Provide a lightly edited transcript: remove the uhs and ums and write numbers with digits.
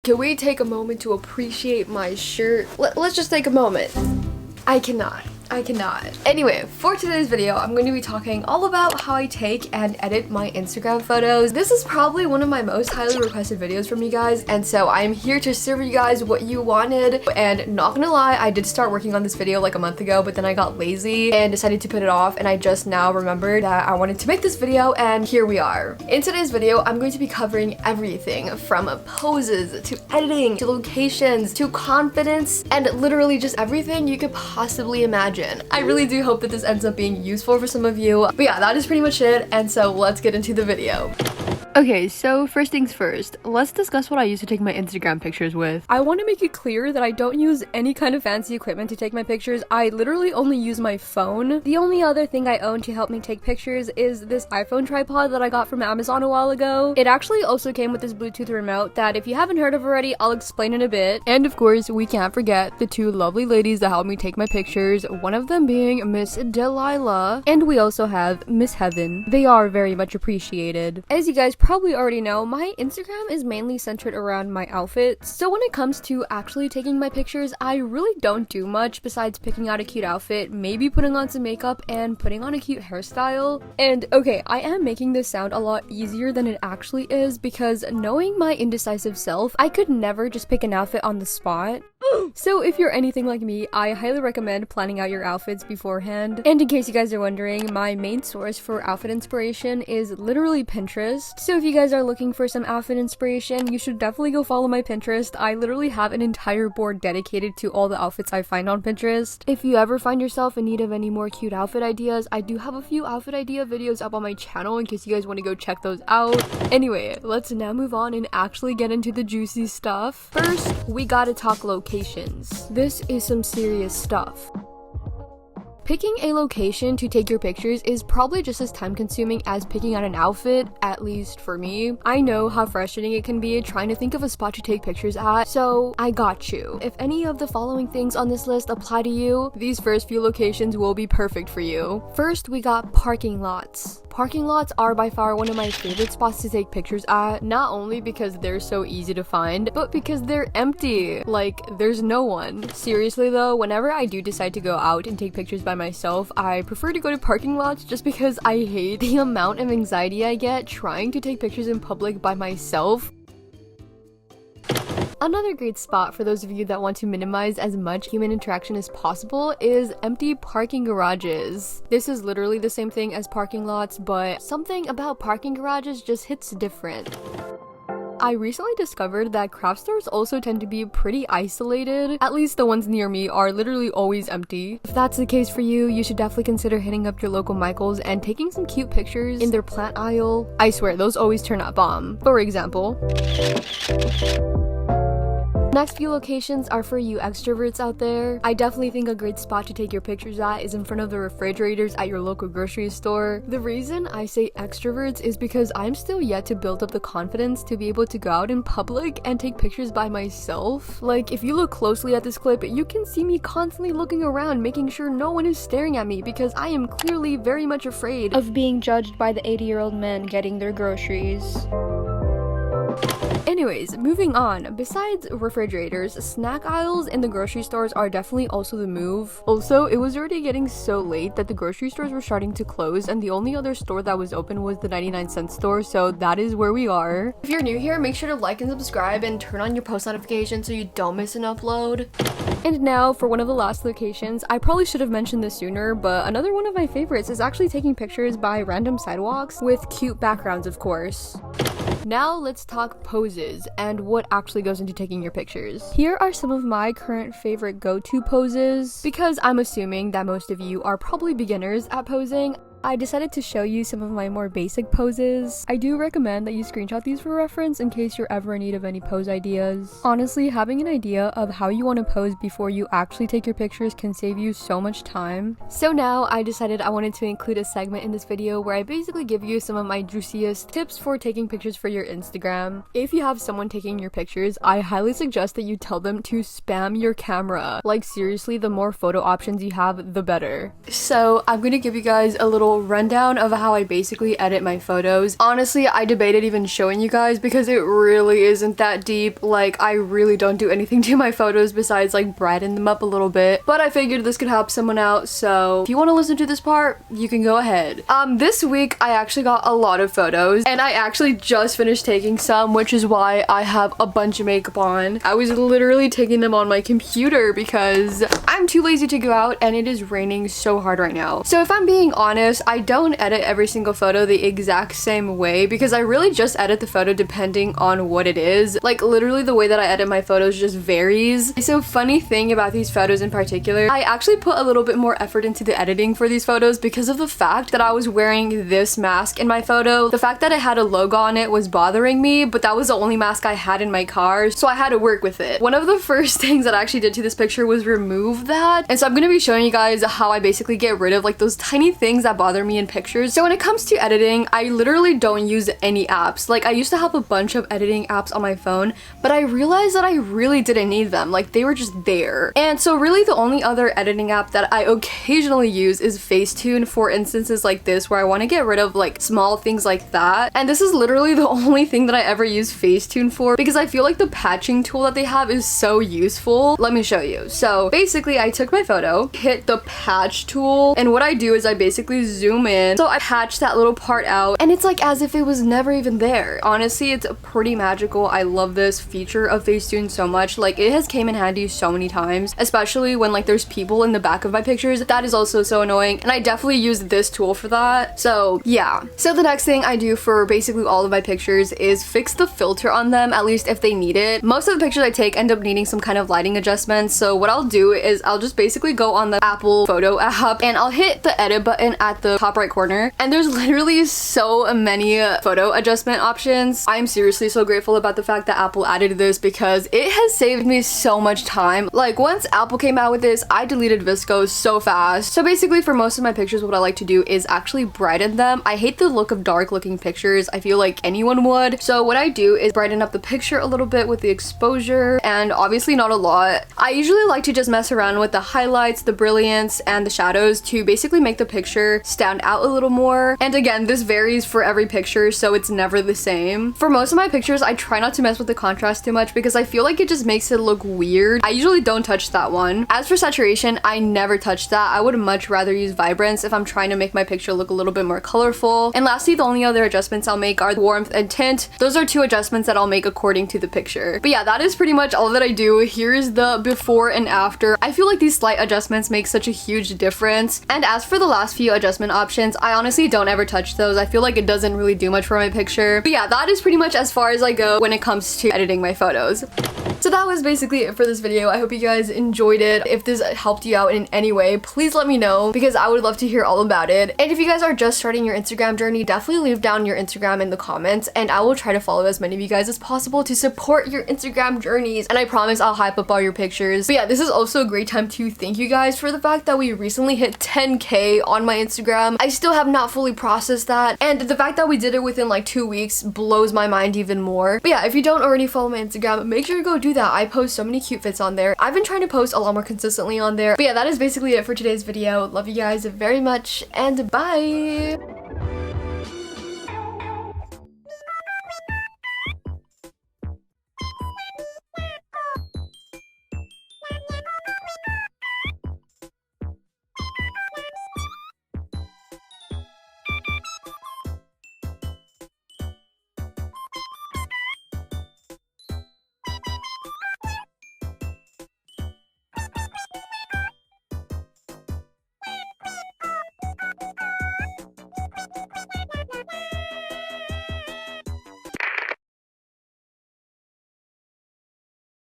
Can we take a moment to appreciate my shirt? Let's just take a moment. I cannot. Anyway, for today's video, I'm going to be talking all about how I take and edit my Instagram photos. This is probably one of my most highly requested videos from you guys, and so I'm here to serve you guys what you wanted. And not gonna lie, I did start working on this video like a month ago, but then I got lazy and decided to put it off, and I just now remembered that I wanted to make this video, and here we are. In today's video, I'm going to be covering everything from poses to editing to locations to confidence and literally just everything you could possibly imagine. I really do hope that this ends up being useful for some of you. But yeah, that is pretty much it, and so let's get into the video. Okay, so first things first, let's discuss what I use to take my Instagram pictures with. I want to make it clear that I don't use any kind of fancy equipment to take my pictures. I literally only use my phone. The only other thing I own to help me take pictures is this iPhone tripod that I got from Amazon a while ago. It actually also came with this Bluetooth remote that if you haven't heard of already, I'll explain in a bit. And of course, we can't forget the two lovely ladies that helped me take my pictures, one of them being Miss Delilah, and we also have Miss Heaven. They are very much appreciated. As you guys probably already know, my Instagram is mainly centered around my outfits. So when it comes to actually taking my pictures, I really don't do much besides picking out a cute outfit, maybe putting on some makeup and putting on a cute hairstyle. And okay, I am making this sound a lot easier than it actually is because knowing my indecisive self, I could never just pick an outfit on the spot. So if you're anything like me, I highly recommend planning out your outfits beforehand. And in case you guys are wondering, my main source for outfit inspiration is literally Pinterest. So if you guys are looking for some outfit inspiration, you should definitely go follow my Pinterest. I literally have an entire board dedicated to all the outfits I find on Pinterest. If you ever find yourself in need of any more cute outfit ideas, I do have a few outfit idea videos up on my channel in case you guys want to go check those out. Anyway, let's now move on and actually get into the juicy stuff. First, we gotta talk locations. This is some serious stuff. Picking a location to take your pictures is probably just as time consuming as picking out an outfit, at least for me. I know how frustrating it can be trying to think of a spot to take pictures at, so I got you. If any of the following things on this list apply to you, these first few locations will be perfect for you. First, we got parking lots. Parking lots are by far one of my favorite spots to take pictures at, not only because they're so easy to find, but because they're empty. Like, there's no one. Seriously though, whenever I do decide to go out and take pictures by myself, I prefer to go to parking lots just because I hate the amount of anxiety I get trying to take pictures in public by myself. Another great spot for those of you that want to minimize as much human interaction as possible is empty parking garages. This is literally the same thing as parking lots, but something about parking garages just hits different. I recently discovered that craft stores also tend to be pretty isolated. At least the ones near me are literally always empty. If that's the case for you, you should definitely consider hitting up your local Michaels and taking some cute pictures in their plant aisle. I swear, those always turn out bomb. For example, next few locations are for you extroverts out there. I definitely think a great spot to take your pictures at is in front of the refrigerators at your local grocery store. The reason I say extroverts is because I'm still yet to build up the confidence to be able to go out in public and take pictures by myself. Like, if you look closely at this clip, you can see me constantly looking around, making sure no one is staring at me because I am clearly very much afraid of being judged by the 80-year-old men getting their groceries. Anyways, moving on. Besides refrigerators, snack aisles in the grocery stores are definitely also the move. Also, it was already getting so late that the grocery stores were starting to close, and the only other store that was open was the 99-cent store, so that is where we are. If you're new here, make sure to like and subscribe and turn on your post notifications so you don't miss an upload. And now for one of the last locations. I probably should have mentioned this sooner, but another one of my favorites is actually taking pictures by random sidewalks with cute backgrounds, of course. Now let's talk poses and what actually goes into taking your pictures. Here are some of my current favorite go-to poses. Because I'm assuming that most of you are probably beginners at posing, I decided to show you some of my more basic poses. I do recommend that you screenshot these for reference in case you're ever in need of any pose ideas. Honestly, having an idea of how you want to pose before you actually take your pictures can save you so much time. So now I decided I wanted to include a segment in this video where I basically give you some of my juiciest tips for taking pictures for your Instagram. If you have someone taking your pictures, I highly suggest that you tell them to spam your camera. Like, seriously, the more photo options you have, the better. So I'm gonna give you guys a little little rundown of how I basically edit my photos. Honestly, I debated even showing you guys because it really isn't that deep. Like, I really don't do anything to my photos besides like brighten them up a little bit, but I figured this could help someone out, so if you want to listen to this part, you can go ahead. This week I actually got a lot of photos, and I actually just finished taking some, which is why I have a bunch of makeup on. I was literally taking them on my computer because I'm too lazy to go out and it is raining so hard right now. So if I'm being honest, I don't edit every single photo the exact same way because I really just edit the photo depending on what it is. Like, literally the way that I edit my photos just varies. So funny thing about these photos in particular, I actually put a little bit more effort into the editing for these photos because of the fact that I was wearing this mask in my photo. The fact that it had a logo on it was bothering me, but that was the only mask I had in my car, so I had to work with it. One of the first things that I actually did to this picture was remove that, and so I'm gonna be showing you guys how I basically get rid of like those tiny things that bother me in pictures. So when it comes to editing, I literally don't use any apps. Like, I used to have a bunch of editing apps on my phone, but I realized that I really didn't need them. Like, they were just there. And so really the only other editing app that I occasionally use is Facetune for instances like this where I want to get rid of like small things like that. And this is literally the only thing that I ever use Facetune for because I feel like the patching tool that they have is so useful. Let me show you. So basically I took my photo, hit the patch tool, and what I do is I basically zoom in. So I patch that little part out and it's like as if it was never even there. Honestly, it's pretty magical. I love this feature of Facetune so much. Like, it has came in handy so many times, especially when like there's people in the back of my pictures. That is also so annoying, and I definitely use this tool for that. So yeah. So the next thing I do for basically all of my pictures is fix the filter on them, at least if they need it. Most of the pictures I take end up needing some kind of lighting adjustments, so what I'll do is I'll just basically go on the Apple photo app and I'll hit the edit button at the top right corner, and there's literally so many photo adjustment options. I'm seriously so grateful about the fact that Apple added this because it has saved me so much time. Like, once Apple came out with this, I deleted VSCO so fast. So basically for most of my pictures, what I like to do is actually brighten them. I hate the look of dark looking pictures. I feel like anyone would. So what I do is brighten up the picture a little bit with the exposure, and obviously not a lot. I usually like to just mess around with the highlights, the brilliance, and the shadows to basically make the picture stand out a little more. And again, this varies for every picture, so it's never the same. For most of my pictures, I try not to mess with the contrast too much because I feel like it just makes it look weird. I usually don't touch that one. As for saturation, I never touch that. I would much rather use vibrance if I'm trying to make my picture look a little bit more colorful. And lastly, the only other adjustments I'll make are warmth and tint. Those are two adjustments that I'll make according to the picture. But yeah, that is pretty much all that I do. Here's the before and after. I feel like these slight adjustments make such a huge difference. And as for the last few adjustment options, I honestly don't ever touch those. I feel like it doesn't really do much for my picture. But yeah, that is pretty much as far as I go when it comes to editing my photos. So that was basically it for this video. I hope you guys enjoyed it. If this helped you out in any way, please let me know because I would love to hear all about it. And if you guys are just starting your Instagram journey, definitely leave down your Instagram in the comments and I will try to follow as many of you guys as possible to support your Instagram journeys. And I promise I'll hype up all your pictures. But yeah, this is also a great time to thank you guys for the fact that we recently hit 10K on my Instagram. I still have not fully processed that, and the fact that we did it within like 2 weeks blows my mind even more. But yeah, if you don't already follow my Instagram, make sure to go do that. I post so many cute fits on there. I've been trying to post a lot more consistently on there. But yeah, that is basically it for today's video. Love you guys very much and bye!